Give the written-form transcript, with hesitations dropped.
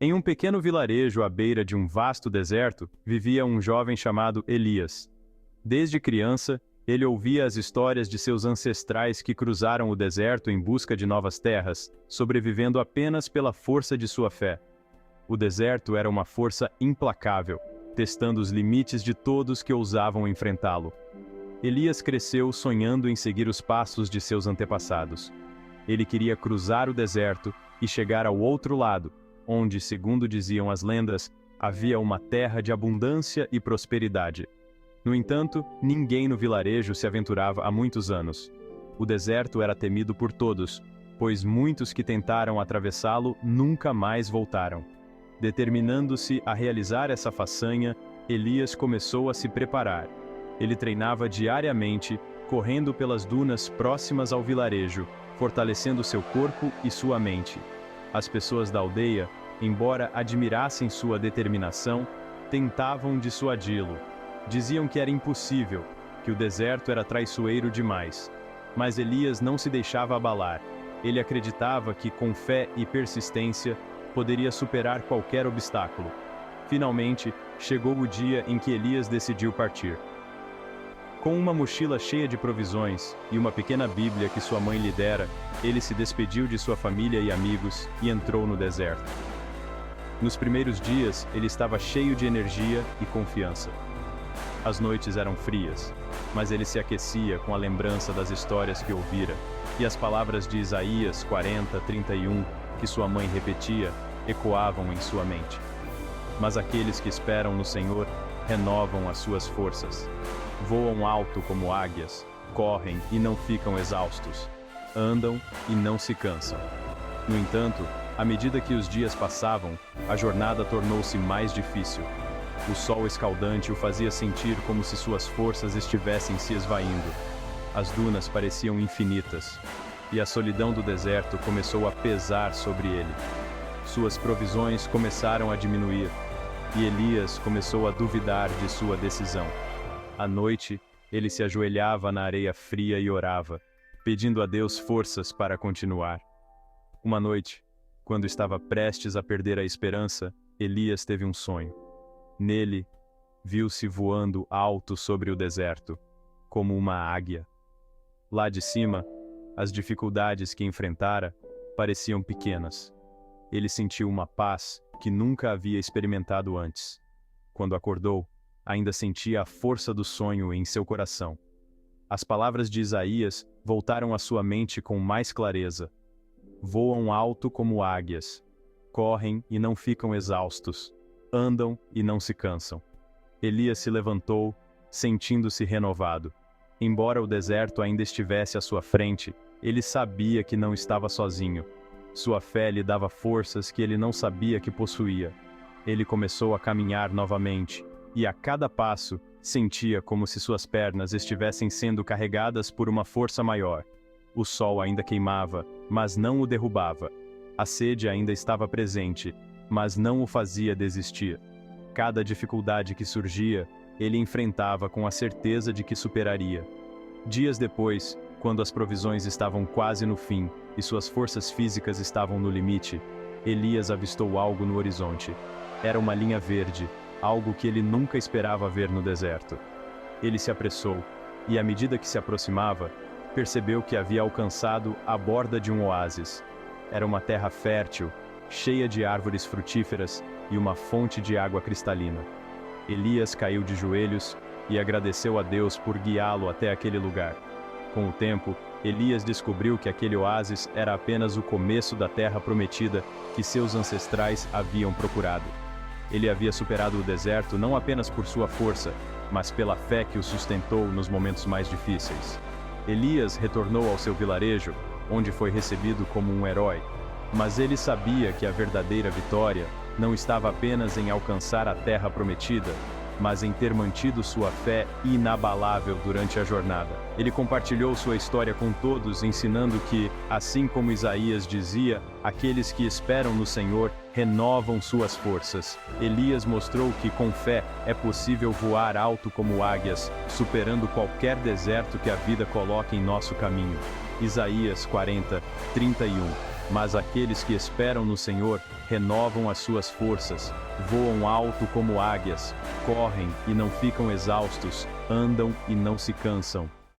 Em um pequeno vilarejo à beira de um vasto deserto, vivia um jovem chamado Elias. Desde criança, ele ouvia as histórias de seus ancestrais que cruzaram o deserto em busca de novas terras, sobrevivendo apenas pela força de sua fé. O deserto era uma força implacável, testando os limites de todos que ousavam enfrentá-lo. Elias cresceu sonhando em seguir os passos de seus antepassados. Ele queria cruzar o deserto e chegar ao outro lado, onde, segundo diziam as lendas, havia uma terra de abundância e prosperidade. No entanto, ninguém no vilarejo se aventurava há muitos anos. O deserto era temido por todos, pois muitos que tentaram atravessá-lo nunca mais voltaram. Determinando-se a realizar essa façanha, Elias começou a se preparar. Ele treinava diariamente, correndo pelas dunas próximas ao vilarejo, fortalecendo seu corpo e sua mente. As pessoas da aldeia, embora admirassem sua determinação, tentavam dissuadi-lo. Diziam que era impossível, que o deserto era traiçoeiro demais. Mas Elias não se deixava abalar. Ele acreditava que, com fé e persistência, poderia superar qualquer obstáculo. Finalmente, chegou o dia em que Elias decidiu partir. Com uma mochila cheia de provisões e uma pequena Bíblia que sua mãe lhe dera, ele se despediu de sua família e amigos e entrou no deserto. Nos primeiros dias, ele estava cheio de energia e confiança. As noites eram frias, mas ele se aquecia com a lembrança das histórias que ouvira, e as palavras de Isaías 40:31, que sua mãe repetia, ecoavam em sua mente. Mas aqueles que esperam no Senhor renovam as suas forças. Voam alto como águias, correm e não ficam exaustos, andam e não se cansam. No entanto, à medida que os dias passavam, a jornada tornou-se mais difícil. O sol escaldante o fazia sentir como se suas forças estivessem se esvaindo. As dunas pareciam infinitas, e a solidão do deserto começou a pesar sobre ele. Suas provisões começaram a diminuir, e Elias começou a duvidar de sua decisão. À noite, ele se ajoelhava na areia fria e orava, pedindo a Deus forças para continuar. Uma noite, quando estava prestes a perder a esperança, Elias teve um sonho. Nele, viu-se voando alto sobre o deserto, como uma águia. Lá de cima, as dificuldades que enfrentara pareciam pequenas. Ele sentiu uma paz que nunca havia experimentado antes. Quando acordou, ainda sentia a força do sonho em seu coração. As palavras de Isaías voltaram à sua mente com mais clareza. Voam alto como águias, correm e não ficam exaustos, andam e não se cansam. Elias se levantou, sentindo-se renovado. Embora o deserto ainda estivesse à sua frente, ele sabia que não estava sozinho. Sua fé lhe dava forças que ele não sabia que possuía. Ele começou a caminhar novamente, e a cada passo, sentia como se suas pernas estivessem sendo carregadas por uma força maior. O sol ainda queimava, mas não o derrubava. A sede ainda estava presente, mas não o fazia desistir. Cada dificuldade que surgia, ele enfrentava com a certeza de que superaria. Dias depois, quando as provisões estavam quase no fim e suas forças físicas estavam no limite, Elias avistou algo no horizonte. Era uma linha verde, algo que ele nunca esperava ver no deserto. Ele se apressou, e à medida que se aproximava, percebeu que havia alcançado a borda de um oásis. Era uma terra fértil, cheia de árvores frutíferas e uma fonte de água cristalina. Elias caiu de joelhos e agradeceu a Deus por guiá-lo até aquele lugar. Com o tempo, Elias descobriu que aquele oásis era apenas o começo da terra prometida que seus ancestrais haviam procurado. Ele havia superado o deserto não apenas por sua força, mas pela fé que o sustentou nos momentos mais difíceis. Elias retornou ao seu vilarejo, onde foi recebido como um herói. Mas ele sabia que a verdadeira vitória não estava apenas em alcançar a terra prometida, mas em ter mantido sua fé inabalável durante a jornada. Ele compartilhou sua história com todos, ensinando que, assim como Isaías dizia, aqueles que esperam no Senhor renovam suas forças. Elias mostrou que, com fé, é possível voar alto como águias, superando qualquer deserto que a vida coloque em nosso caminho. Isaías 40:31. Mas aqueles que esperam no Senhor renovam as suas forças, voam alto como águias, correm e não ficam exaustos, andam e não se cansam.